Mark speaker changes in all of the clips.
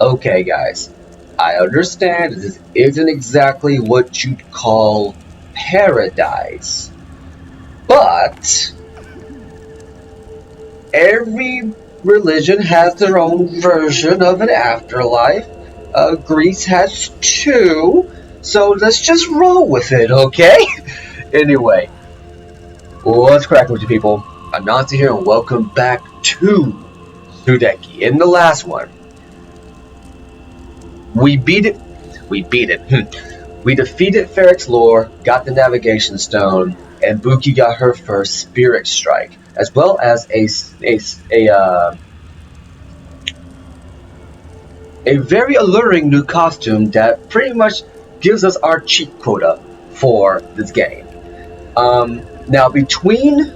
Speaker 1: Okay, guys, I understand this isn't exactly what you'd call paradise, but every religion has their own version of an afterlife. Greece has two, so let's just roll with it, okay? Anyway, what's cracking with you people? Anansi here, and welcome back to Sudeki. In the last one, we beat it. We beat it. We defeated Ferrex's lore, got the navigation stone, and Buki got her first spirit strike, as well as a very alluring new costume that pretty much gives us our cheat quota for this game. Now between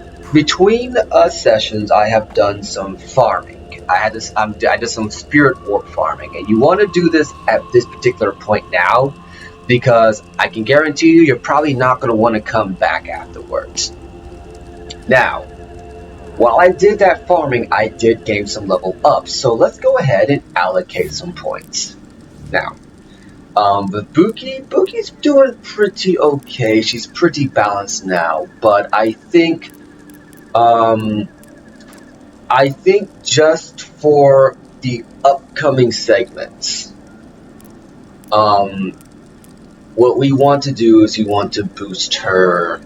Speaker 1: sessions, I have done some farming. I did some spirit orb farming, and you want to do this at this particular point now, because I can guarantee you, you're probably not going to want to come back afterwards. Now, while I did that farming, I did gain some level up, so let's go ahead and allocate some points. Now, with Buki's doing pretty okay. She's pretty balanced now, but I think just for the upcoming segments, what we want to do is we want to boost her.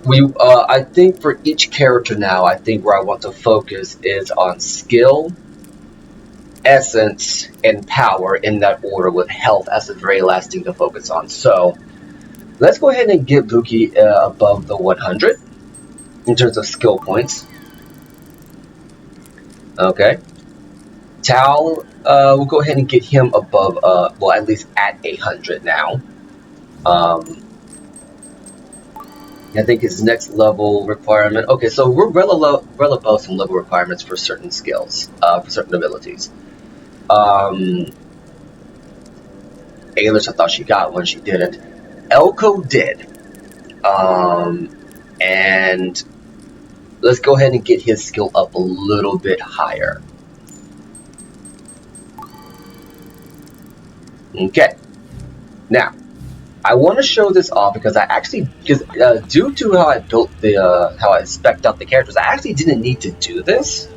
Speaker 1: I think for each character now, I think where I want to focus is on skill, essence, and power in that order, with health as the very last thing to focus on. So let's go ahead and get Buki above the 100 in terms of skill points. Okay. Tal, we'll go ahead and get him above, well, at least at 100 now. I think his next level requirement. Okay, so we're well above some level requirements for certain skills, for certain abilities. Ailish, I thought she got one, she didn't. Elko did. And let's go ahead and get his skill up a little bit higher. Okay. Now, I want to show this off because due to how I built how I spec'd out the characters, I actually didn't need to do this.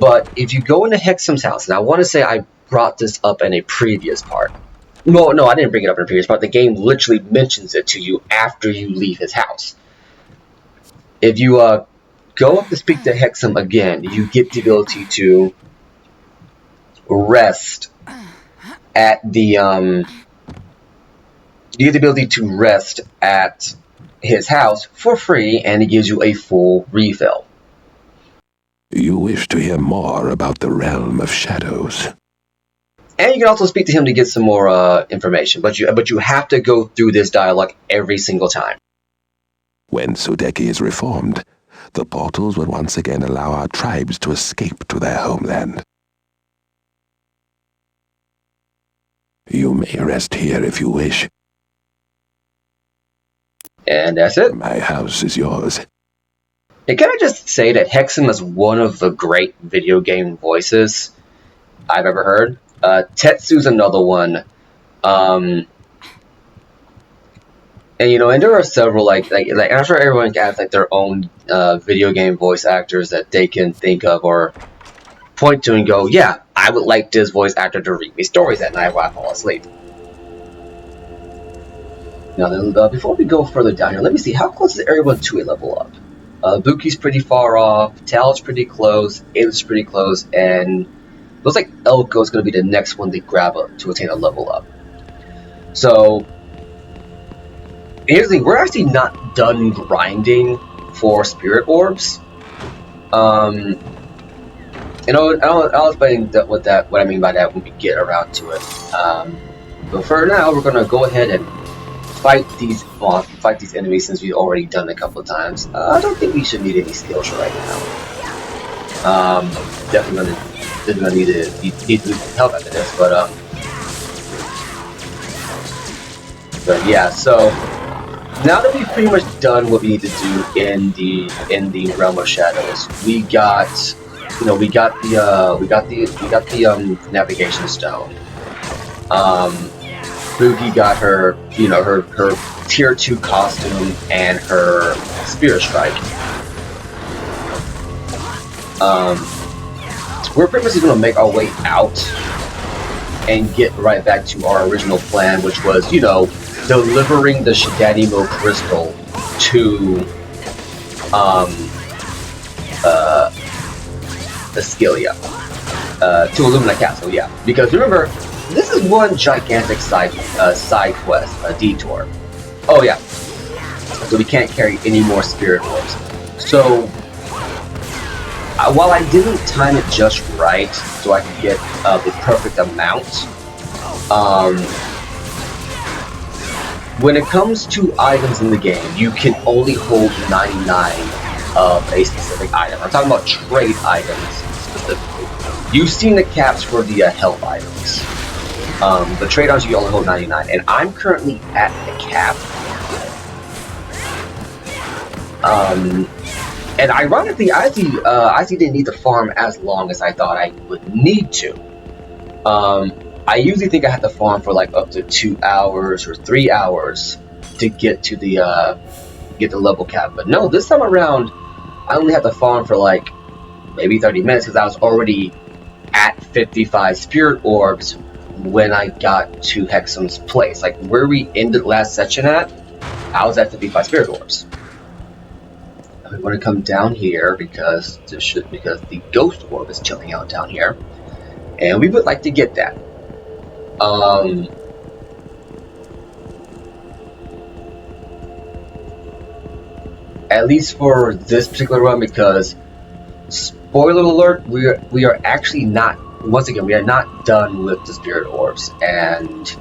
Speaker 1: But if you go into Hexam's house, and I want to say I brought this up in a previous part. No, I didn't bring it up in a previous part. The game literally mentions it to you after you leave his house. If you go up to speak to Hexam again, you get the ability to rest at the you get the ability to rest at his house for free, and it gives you a full refill.
Speaker 2: You wish to hear more about the realm of shadows.
Speaker 1: And you can also speak to him to get some more information, but you have to go through this dialogue every single time.
Speaker 2: When Sudeki is reformed, the portals will once again allow our tribes to escape to their homeland. You may rest here if you wish.
Speaker 1: And that's it.
Speaker 2: My house is yours.
Speaker 1: And can I just say that Hexam is one of the great video game voices I've ever heard. Tetsu's another one. And there are several like I'm sure everyone has like their own video game voice actors that they can think of or point to and go, yeah, I would like this voice actor to read me stories at night while I fall asleep. Now then, before we go further down here, let me see, how close is everyone to a level up? Buki's pretty far off, Tal's pretty close, Ailish is pretty close, and it looks like Elko is going to be the next one to grab to attain a level up. So, here's the thing, we're actually not done grinding for spirit orbs. I'll explain what I mean by that when we get around to it. But for now, we're going to go ahead and fight these enemies, since we've already done it a couple of times. I don't think we should need any skills right now. Definitely gonna need to help after this, but yeah. So now that we've pretty much done what we need to do in the realm of shadows, we got you know, we got the navigation stone. Boogie got her, you know, her tier 2 costume and her spirit strike. We're pretty much just gonna make our way out and get right back to our original plan, which was, you know, delivering the Shidanimo crystal to Askelia, to Illumina Castle, yeah. Because remember, this is one gigantic side quest, a detour. Oh yeah. So we can't carry any more spirit orbs. So while I didn't time it just right, so I could get the perfect amount, when it comes to items in the game, you can only hold 99 of a specific item. I'm talking about trade items specifically. You've seen the caps for the health items. The trade items you can only hold 99, and I'm currently at the cap. And ironically, I actually didn't need to farm as long as I thought I would need to. I usually think I have to farm for like up to 2 hours or 3 hours to get to the level cap. But no, this time around, I only had to farm for like maybe 30 minutes because I was already at 55 spirit orbs when I got to Hexam's place. Like where we ended last section at, I was at 55 spirit orbs. We want to come down here because the ghost orb is chilling out down here, and we would like to get that. At least for this particular run, because spoiler alert, we are actually not. Once again, we are not done with the spirit orbs, and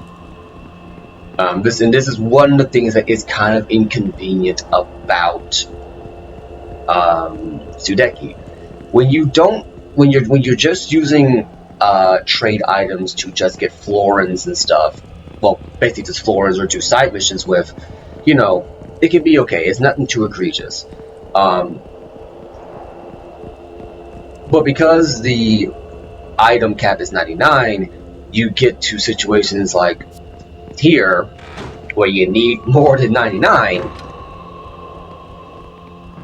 Speaker 1: this is one of the things that is kind of inconvenient about Sudeki. When you're just using trade items to just get florins and stuff, well, basically just florins or do side missions with, you know, it can be okay. It's nothing too egregious. But because the item cap is 99, you get to situations like here where you need more than 99.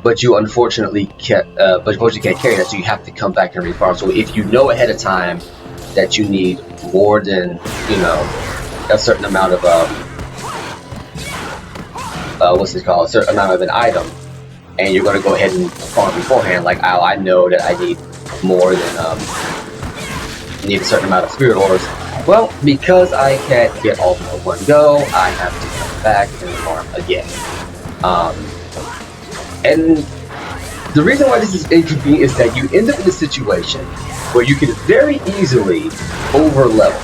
Speaker 1: But you unfortunately can't carry that, so you have to come back and refarm. So if you know ahead of time that you need more than, you know, a certain amount of a certain amount of an item, and you're going to go ahead and farm beforehand, like, oh, I know that I need more than need a certain amount of spirit orbs. Well, because I can't get all of them in one go, I have to come back and farm again. And the reason why this is inconvenient is that you end up in a situation where you can very easily over-level.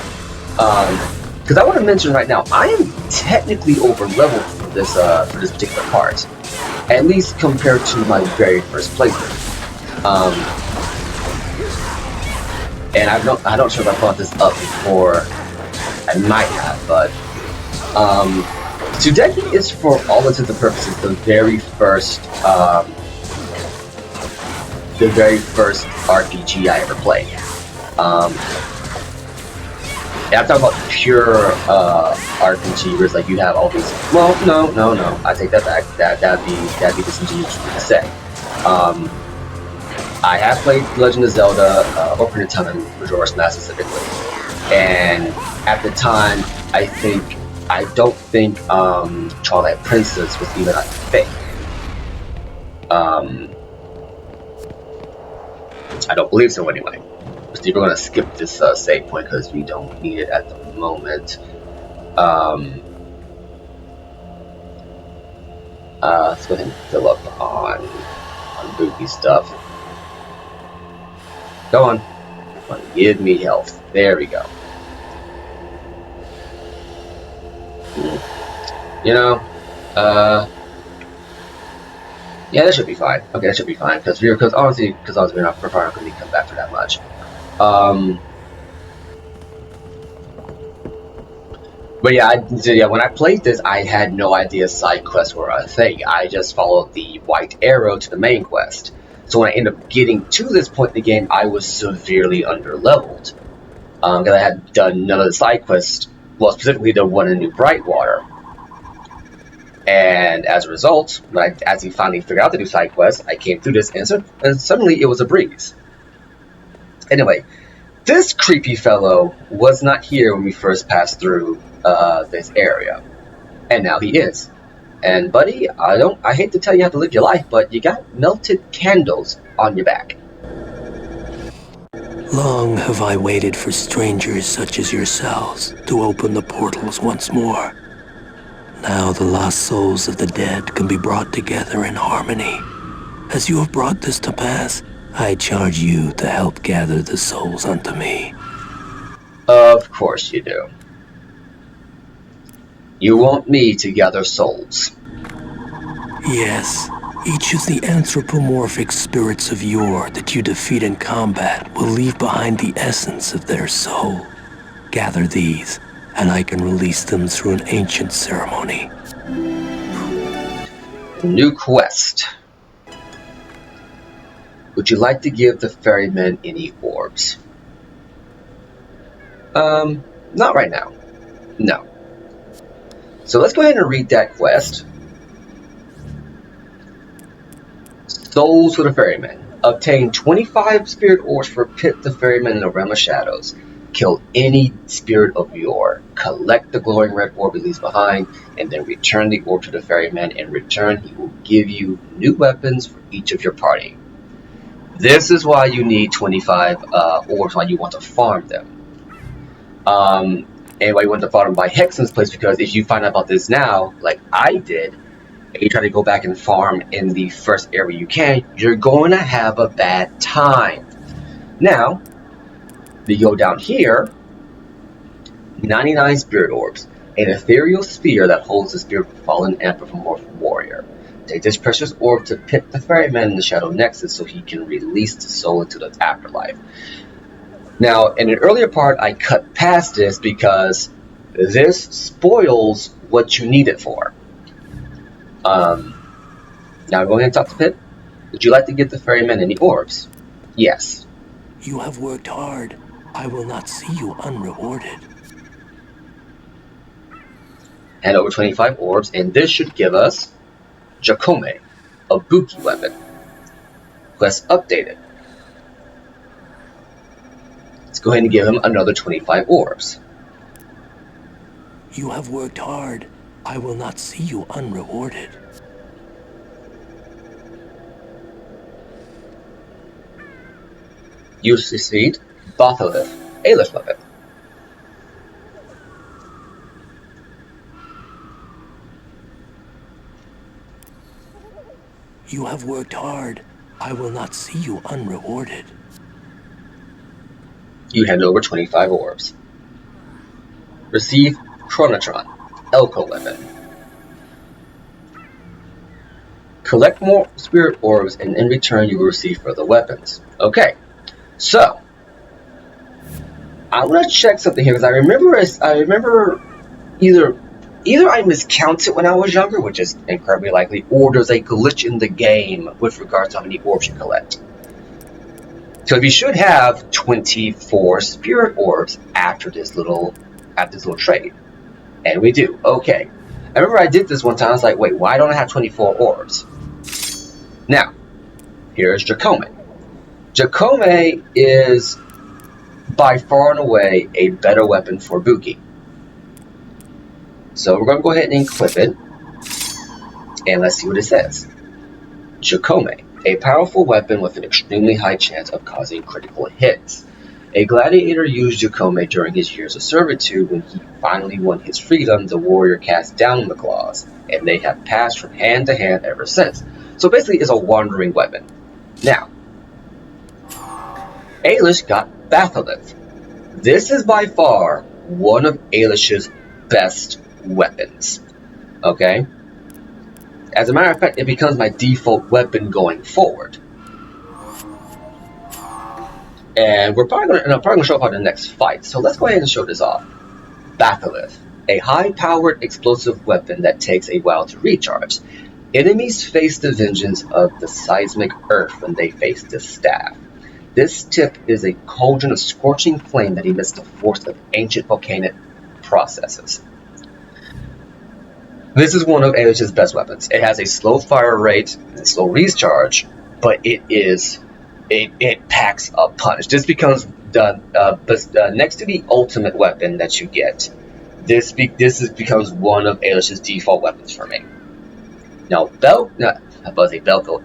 Speaker 1: Because I want to mention right now, I am technically over-leveled for this particular part, at least compared to my very first playthrough. And I'm not sure if I brought this up before. I might have, but Sudeki is, for all intents and purposes, the very first RPG I ever played. And I'm talking about pure RPG, where it's like you have all these. Well, no, I take that back. That'd be disingenuous to say. I have played Legend of Zelda, Ocarina of Time, and Majora's Mask specifically, and at the time, I don't think Twilight Princess was even a thing. I don't believe so anyway. So we're going to skip this save point because we don't need it at the moment. Let's go ahead and fill up on Boopy stuff. Go on. Give me health. There we go. You know, yeah, that should be fine. Okay, that should be fine because honestly, we're not going to come back for that much. But yeah, when I played this, I had no idea side quests were a thing. I just followed the white arrow to the main quest. So when I ended up getting to this point in the game, I was severely underleveled. Because I had done none of the side quests, well, specifically the one in New Brightwater. And as a result, as he finally figured out the new side quest, I came through this, and suddenly it was a breeze. Anyway, this creepy fellow was not here when we first passed through this area, and now he is. And buddy, I hate to tell you how to live your life, but you got melted candles on your back.
Speaker 3: Long have I waited for strangers such as yourselves to open the portals once more. Now the lost souls of the dead can be brought together in harmony. As you have brought this to pass, I charge you to help gather the souls unto me.
Speaker 1: Of course you do. You want me to gather souls.
Speaker 3: Yes, each of the anthropomorphic spirits of yore that you defeat in combat will leave behind the essence of their soul. Gather these, and I can release them through an ancient ceremony.
Speaker 1: New quest. Would you like to give the ferryman any orbs? Not right now. No. So let's go ahead and read that quest. Souls for the Ferryman. Obtain 25 spirit orbs for Pit the Ferryman in the Realm of Shadows. Kill any spirit of yore. Collect the glowing red orb he leaves behind, and then return the orb to the Ferryman. In return, he will give you new weapons for each of your party. This is why you need 25 orbs, why you want to farm them. And why you want to farm them by Hexen's place, because if you find out about this now, like I did, and you try to go back and farm in the first area you can, you're going to have a bad time. Now, we go down here, 99 spirit orbs, an ethereal sphere that holds the spirit of a fallen anthropomorphic warrior. Take this precious orb to Pit the Ferryman in the Shadow Nexus so he can release the soul into the afterlife. Now, in an earlier part, I cut past this because this spoils what you need it for. Now go ahead and talk to Pit. Would you like to give the ferryman any orbs? Yes.
Speaker 3: You have worked hard. I will not see you unrewarded.
Speaker 1: Hand over 25 orbs, and this should give us Jakome, a Buki weapon. Quest updated. Let's go ahead and give him another 25 orbs.
Speaker 3: You have worked hard. I will not see you unrewarded.
Speaker 1: You succeed. Botholith, Alish weapon.
Speaker 3: You have worked hard. I will not see you unrewarded.
Speaker 1: You hand over 25 orbs. Receive Chronotron, Elko weapon. Collect more spirit orbs, and in return you will receive further weapons. Okay, so I want to check something here because I remember either I miscounted when I was younger, which is incredibly likely, or there's a glitch in the game with regards to how many orbs you collect. So you should have 24 spirit orbs after this little trade, and we do. Okay, I remember I did this one time. I was like, wait, why don't I have 24 orbs? Now, here's Jakome. Jakome is by far and away a better weapon for Buki. So we're going to go ahead and equip it, and let's see what it says. Jakome, a powerful weapon with an extremely high chance of causing critical hits. A gladiator used Jakome during his years of servitude. When he finally won his freedom, the warrior cast down the claws, and they have passed from hand to hand ever since. So basically, it's a wandering weapon. Now, Ailish got Batholith. This is by far one of Ailish's best weapons. Okay? As a matter of fact, it becomes my default weapon going forward. And I'm probably going to show up on the next fight. So let's go ahead and show this off. Batholith, a high-powered explosive weapon that takes a while to recharge. Enemies face the vengeance of the seismic earth when they face this staff. This tip is a cauldron of scorching flame that emits the force of ancient volcanic processes. This is one of Alish's best weapons. It has a slow fire rate and a slow recharge, but it packs a punch. This becomes next to the ultimate weapon that you get. This becomes one of Alish's default weapons for me. Now,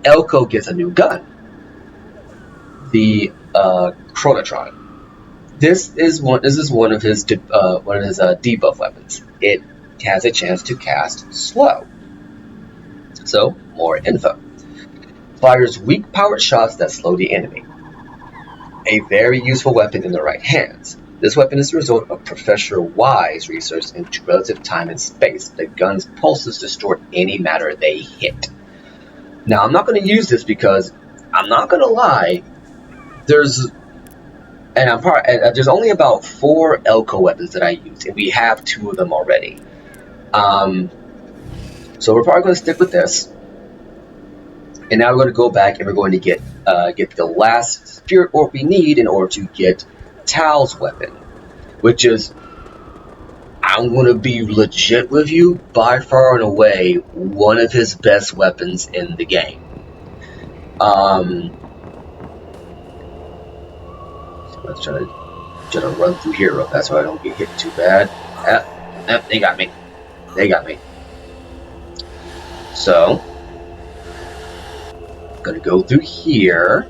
Speaker 1: Elko gets a new gun, the Chronotron. This is one of his debuff weapons. It has a chance to cast slow. So, more info. Fires weak powered shots that slow the enemy. A very useful weapon in the right hands. This weapon is the result of Professor Y's research into relative time and space. The gun's pulses distort any matter they hit. Now, I'm not going to use this because, I'm not going to lie, there's only about 4 Elko weapons that I use, and we have 2 of them already. So we're probably going to stick with this. And now we're going to go back and we're going to get the last spirit orb we need in order to get Tal's weapon, which is, I'm going to be legit with you, by far and away one of his best weapons in the game. So let's try to run through here real fast so I don't get hit too bad. They got me. They got me. So, I'm gonna go through here.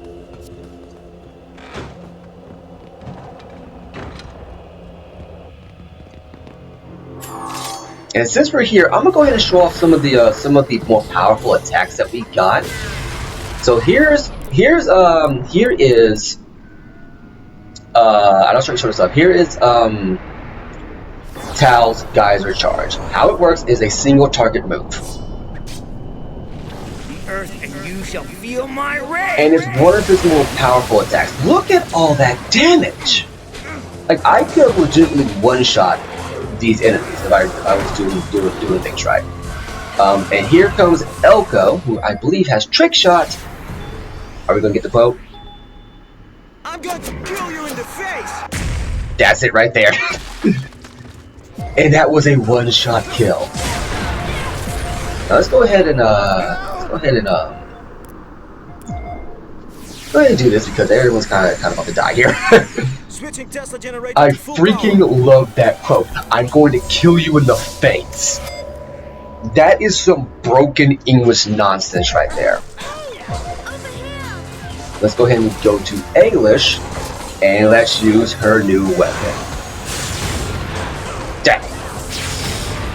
Speaker 1: And since we're here, I'm gonna go ahead and show off some of the more powerful attacks that we got. So here is I'm not sure to show this up. Here is Tal's Geyser Charge. How it works is a single target move.
Speaker 4: The earth and you shall feel my rage.
Speaker 1: And it's one of his more powerful attacks. Look at all that damage! Like, I could legitimately one-shot these enemies if I was doing things right. And here comes Elko, who I believe has Trick Shot. Are we gonna get the quote?
Speaker 4: I'm going to kill you in the face.
Speaker 1: That's it right there. And that was a one-shot kill. Now let's go ahead and do this because everyone's kind of about to die here.
Speaker 4: Switching Tesla generator.
Speaker 1: I freaking love that quote. I'm going to kill you in the face. That is some broken English nonsense right there. Let's go ahead and go to Alish, and let's use her new weapon. Dang.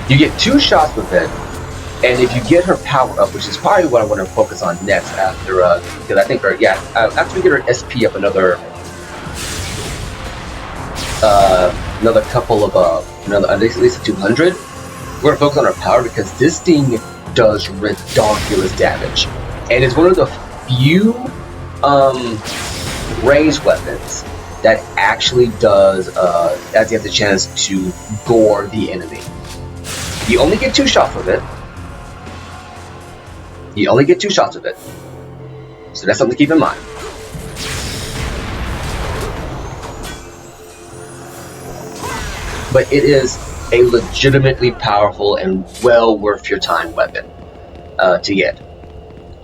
Speaker 1: You get 2 shots with it, and if you get her power up, which is probably what I want to focus on next after, because I think after we get her SP up another couple of, at least 200, we're going to focus on her power because this thing does ridiculous damage. And it's one of the few ranged weapons that actually does has the chance to gore the enemy. You only get 2 shots with it. You only get 2 shots with it. So that's something to keep in mind. But it is a legitimately powerful and well worth your time weapon to get.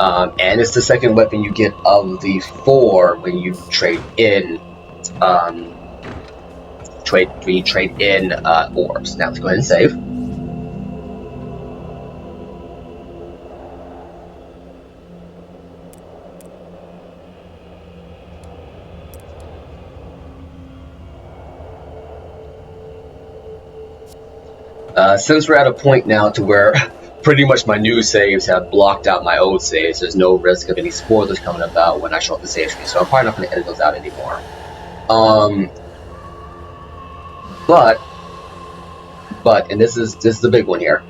Speaker 1: And it's the second weapon you get of the 4 when you trade in orbs. Now let's go ahead and save. Since we're at a point now to where pretty much my new saves have blocked out my old saves, there's no risk of any spoilers coming about when I show up the save screen, so I'm probably not going to edit those out anymore. But and this is the big one here.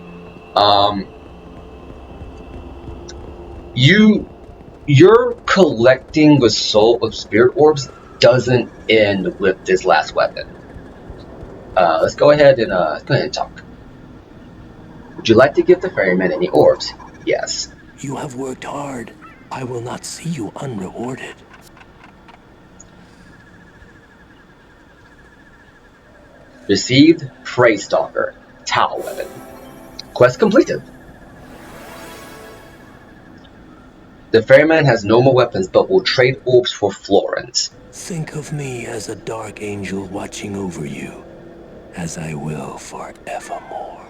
Speaker 1: Your collecting with spirit orbs doesn't end with this last weapon. Let's go ahead and talk. Would you like to give the ferryman any orbs? Yes.
Speaker 3: You have worked hard. I will not see you unrewarded.
Speaker 1: Received Prey Stalker, Tau Weapon. Quest completed. The ferryman has no more weapons but will trade orbs for florins.
Speaker 3: Think of me as a dark angel watching over you, as I will forevermore.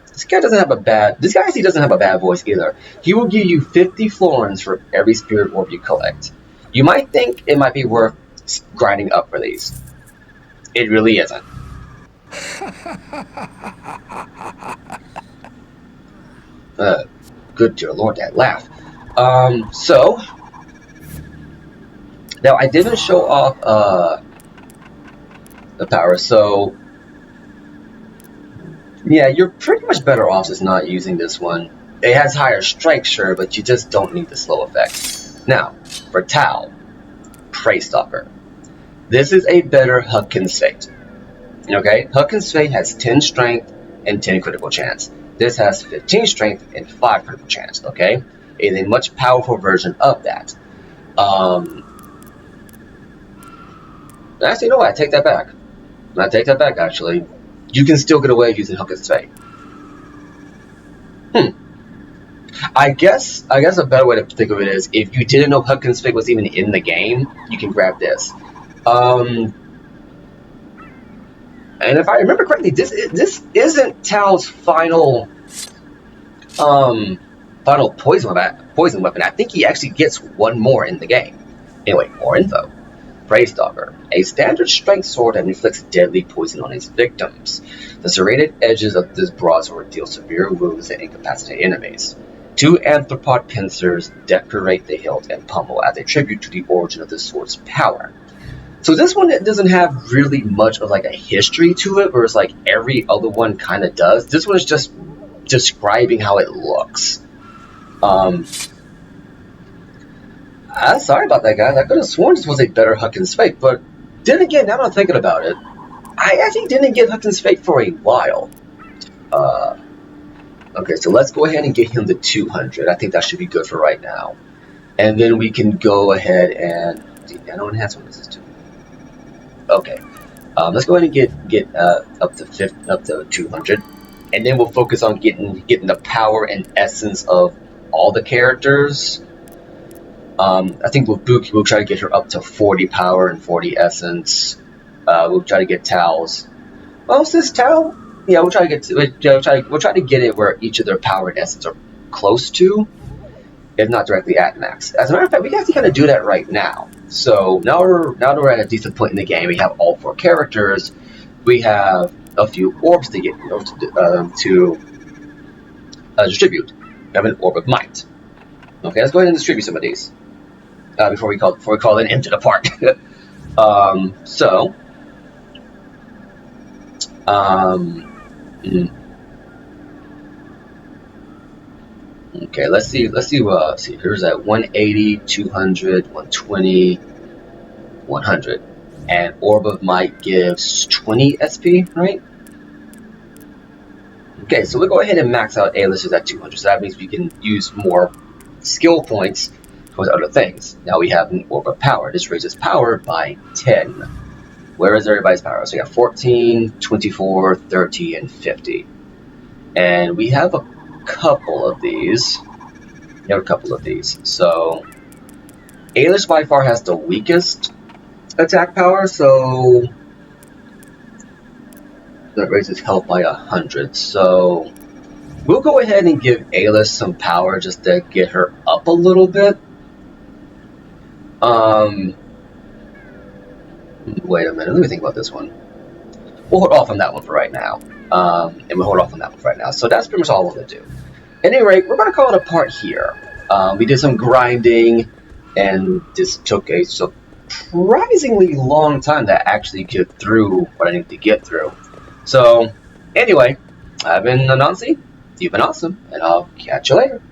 Speaker 1: This guy actually doesn't have a bad voice either. He will give you 50 florins for every spirit orb you collect. You might think it might be worth grinding up for these. It really isn't. Good dear Lord, that laugh. So now I didn't show off the power, so yeah, you're pretty much better off just not using this one. It has higher strike, sure, but you just don't need the slow effect. Now, for Tau, Prey Stalker. This is a better Huckins Fate. Okay, Huckins Fate has 10 strength and 10 critical chance. This has 15 strength and 5 critical chance. Okay, it is a much powerful version of that. Actually, you know what? I take that back. Actually. You can still get away using Huckins Fate. I guess a better way to think of it is, if you didn't know Huckins Fate was even in the game, you can grab this. And if I remember correctly, this isn't Tao's final poison weapon. I think he actually gets one more in the game. Anyway, more info. Prey Stalker, a standard strength sword that inflicts deadly poison on its victims. The serrated edges of this broadsword deal severe wounds and incapacitate enemies. 2 anthropod pincers decorate the hilt and pommel as a tribute to the origin of the sword's power. So this one doesn't have really much of like a history to it, whereas like every other one kind of does. This one is just describing how it looks. Sorry about that, guys. I could have sworn this was a better Huckins Fate, but then again, now that I'm thinking about it, I actually didn't get Huckins Fate for a while. Okay, so let's go ahead and get him to 200. I think that should be good for right now. And then we can go ahead and... I don't enhance one. This is 2. Okay. Let's go ahead and get up to 200. And then we'll focus on getting the power and essence of all the characters. I think with Buki, we'll try to get her up to 40 power and 40 essence. We'll try to get Tao's. Well, since Tao, yeah, we'll try to get it where each of their power and essence are close to, if not directly at max. As a matter of fact, we can actually kind of do that right now. So now that we're at a decent point in the game, we have all 4 characters. We have a few orbs to get to distribute. We have an orb of might. Okay, let's go ahead and distribute some of these before we call an end to the part. Okay, let's see. Here's at 180, 200, 120, 100, and Orb of Might gives 20 SP, right? Okay, so we'll go ahead and max out A-listers at 200. So that means we can use more skill points towards other things. Now we have an Orb of Power. This raises power by 10. Where is everybody's power? So we got 14, 24, 30, and 50. And we have a couple of these. So A-list by far has the weakest attack power, so that raises health by 100. So we'll go ahead and give A-list some power just to get her up a little bit. Wait a minute, let me think about this one. We'll hold off on that one for right now. So that's pretty much all we're going to do. At any rate, we're going to call it a part here. We did some grinding, and this took a surprisingly long time to actually get through what I need to get through. So, anyway, I've been Anansi, you've been awesome, and I'll catch you later.